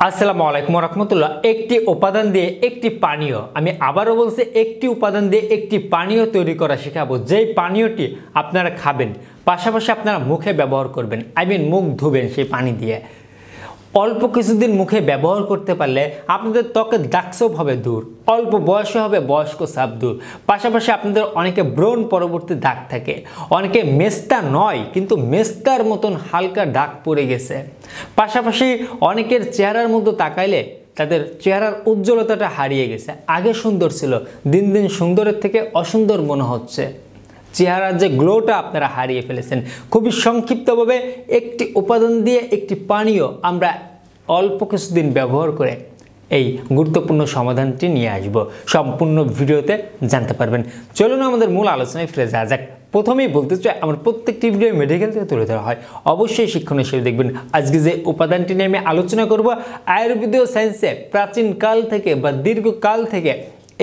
আসসালামু আলাইকুম রাহমাতুল্লাহ। একটি উপাদান দিয়ে একটি পানীয়, আমি আবারও বলছি, একটি উপাদান দিয়ে একটি পানীয় তৈরি করা শেখাবো, যেই পানীয়টি আপনারা খাবেন, পাশাপাশি আপনারা মুখে ব্যবহার করবেন, মুখ ধুবেন সেই পানি দিয়ে। অল্প কিছুদিন মুখে ব্যবহার করতে পারলে আপনাদের ত্বকের দাগছোপ হবে দূর, অল্প বয়সে হবে বয়স্ক ছাপ দূর, পাশাপাশি আপনাদের অনেকে ব্রণ পরবর্তী দাগ থাকে, অনেকে মেস্তা নয় কিন্তু মেস্তার মতন হালকা দাগ পড়ে গেছে, পাশাপাশি অনেকের চেহারার মধ্যে তাকাইলে তাদের চেহারার উজ্জ্বলতাটা হারিয়ে গেছে। আগে সুন্দর ছিল, দিন দিন সুন্দরের থেকে অসুন্দর মনে হচ্ছে, চেহারার যে গ্লোটা আপনারা হারিয়ে ফেলেছেন। খুবই সংক্ষিপ্তভাবে একটি উপাদান দিয়ে একটি পানীয় আমরা অল্প কিছুদিন ব্যবহার করে এই গুরুত্বপূর্ণ সমাধানটি নিয়ে আসব। সম্পূর্ণ ভিডিওতে জানতে পারবেন। চলুন আমাদের মূল আলোচনায় ফিরে যাওয়া যাক। প্রথমেই বলতে চাই, আমার প্রত্যেকটি ভিডিও মেডিকেল থেকে তুলে ধরা হয়, অবশ্যই শিক্ষণীয় হিসেবে দেখবেন। আজকে যে উপাদানটি নিয়ে আমি আলোচনা করব, আয়ুর্বেদীয় সায়েন্সে প্রাচীনকাল থেকে বা দীর্ঘকাল থেকে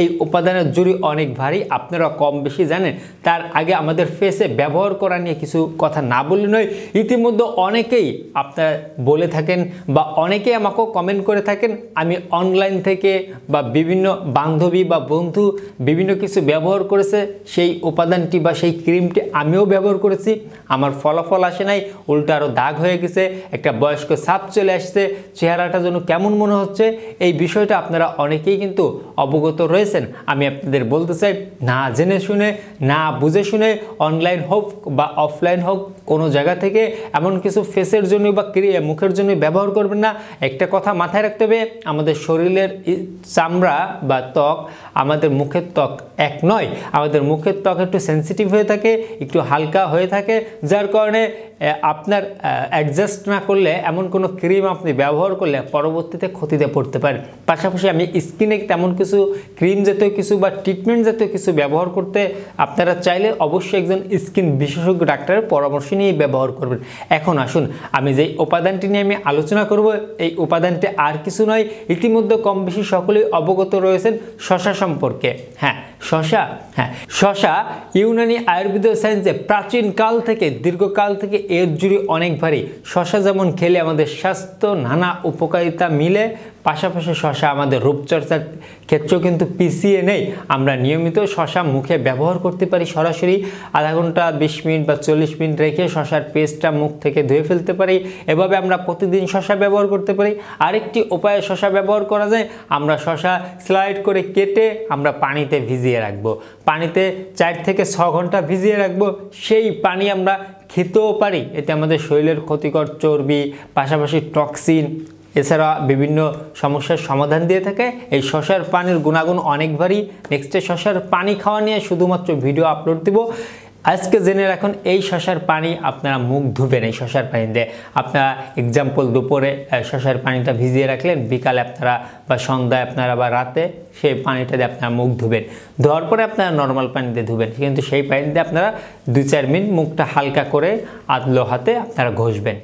এই উপাদানের জুড়ি অনেক ভারী, আপনারা কম বেশি জানেন। তার আগে আমাদের ফেসে ব্যবহার করা নিয়ে কিছু কথা না বললে নয়। ইতিমধ্যে অনেকেই আপনারা বলে থাকেন বা অনেকেই আমাকেও কমেন্ট করে থাকেন, আমি অনলাইন থেকে বা বিভিন্ন বান্ধবী বা বন্ধু বিভিন্ন কিছু ব্যবহার করেছে, সেই উপাদানটি বা সেই ক্রিমটি আমিও ব্যবহার করেছি, আমার ফলাফল আসে নাই, উল্টো আরও দাগ হয়ে গেছে, একটা বয়স্ক ছাপ চলে আসছে, চেহারাটা যেন কেমন মনে হচ্ছে। এই বিষয়টা আপনারা অনেকেই কিন্তু অবগত রয়েছে। আমি আপনাদের বলতে চাই, না জেনে শুনে, না বুঝে শুনে, অনলাইন হোক বা অফলাইন হোক, কোনো জায়গা থেকে এমন কিছু ফেসের জন্য বা মুখের জন্য ব্যবহার করবেন না। একটা কথা মাথায় রাখতে হবে, আমাদের শরীরের চামড়া বা ত্বক আমাদের মুখের ত্বক এক নয়। আমাদের মুখের ত্বক একটু সেন্সিটিভ হয়ে থাকে, একটু হালকা হয়ে থাকে, যার কারণে আপনার অ্যাডজাস্ট না করলে এমন কোনো ক্রিম আপনি ব্যবহার করলে পরবর্তীতে ক্ষতিতে পড়তে পারে। পাশাপাশি আমি স্কিনে তেমন কিছু ক্রিম জাতীয় কিছু বা ট্রিটমেন্ট জাতীয় কিছু ব্যবহার করতে আপনারা চাইলে অবশ্যই একজন স্কিন বিশেষজ্ঞ ডাক্তারের পরামর্শ নিয়ে ব্যবহার করবেন। এখন আসুন, আমি যেই উপাদানটি নিয়ে আমি আলোচনা করব, এই উপাদানটি আর কিছু নয়, ইতিমধ্যে কম বেশি সকলেই অবগত রয়েছেন শসা সম্পর্কে। শসা ইউনানি আয়ুর্বেদীয় সায়েন্সে প্রাচীনকাল থেকে দীর্ঘকাল থেকে এর জুড়ি অনেক ভারী। শসা যেমন খেলে আমাদের স্বাস্থ্য নানা উপকারিতা মিলে, পাশাপাশি শসা আমাদের রূপচর্চার ক্ষেত্রেও কিন্তু পিছিয়ে নেই। আমরা নিয়মিত শসা মুখে ব্যবহার করতে পারি, সরাসরি আধা ঘন্টা 20 মিনিট বা 40 মিনিট রেখে শসার পেস্টটা মুখ থেকে ধুয়ে ফেলতে পারি। এভাবে আমরা প্রতিদিন শসা ব্যবহার করতে পারি। আরেকটি উপায়ে শসা ব্যবহার করা যায়, আমরা শসা স্লাইড করে কেটে আমরা পানিতে ভিজিয়ে রাখবো, পানিতে 4 থেকে 6 ঘন্টা ভিজিয়ে রাখবো। সেই পানি আমরা খেতেও পারি, এতে আমাদের শরীরের ক্ষতিকর চর্বি, পাশাপাশি টক্সিন, এছাড়া বিভিন্ন সমস্যার সমাধান দিয়ে থাকে। এই শসার পানির গুণাগুণ অনেক ভারী। নেক্সটে শসার পানি খাওয়া নিয়ে শুধুমাত্র ভিডিও আপলোড দিব। আজকে জেনে রাখুন, এই শসার পানি আপনারা মুখ ধুবেন এই শসার পানি দিয়ে। আপনারা এক্সাম্পল দুপুরে শসার পানিটা ভিজিয়ে রাখলেন, বিকালে আপনারা বা সন্ধ্যায় আপনারা বা রাতে সেই পানিটা দিয়ে আপনারা মুখ ধুবেন। ধোয়ার পরে আপনারা নর্মাল পানি দিয়ে ধুবেন, কিন্তু সেই পানি দিয়ে আপনারা 2-4 মিনিট মুখটা হালকা করে আলতো হাতে আপনারা ঘষবেন,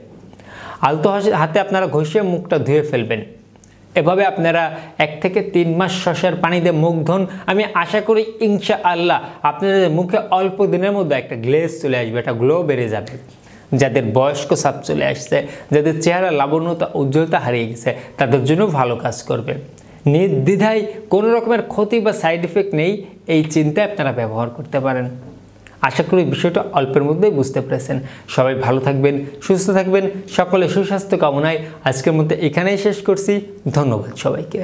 আলতো হাতে আপনারা ঘষিয়ে মুখটা ধুয়ে ফেলবেন। এভাবে আপনারা 1 থেকে 3 মাস শসার পানি দিয়ে মুখ ধুন। আমি আশা করি ইনশাআল্লাহ আপনাদের মুখে অল্প দিনের মধ্যে একটা গ্লেজ চলে আসবে, একটা গ্লো বেড়ে যাবে। যাদের বয়স্ক ছাপ চলে আসছে, যাদের চেহারা লাবণ্যতা উজ্জ্বলতা হারিয়ে গেছে, তাদের জন্য ভালো কাজ করবে। নির্দ্বিধায় কোনো রকমের ক্ষতি বা সাইড এফেক্ট নেই, এই চিন্তায় আপনারা ব্যবহার করতে পারেন। আশা করি বিষয়টা অল্পের মধ্যেই বুঝতে পেরেছেন। সবাই ভালো থাকবেন, সুস্থ থাকবেন, সকলে সুস্বাস্থ্য কামনায় আজকের মধ্যে এখানেই শেষ করছি। ধন্যবাদ সবাইকে।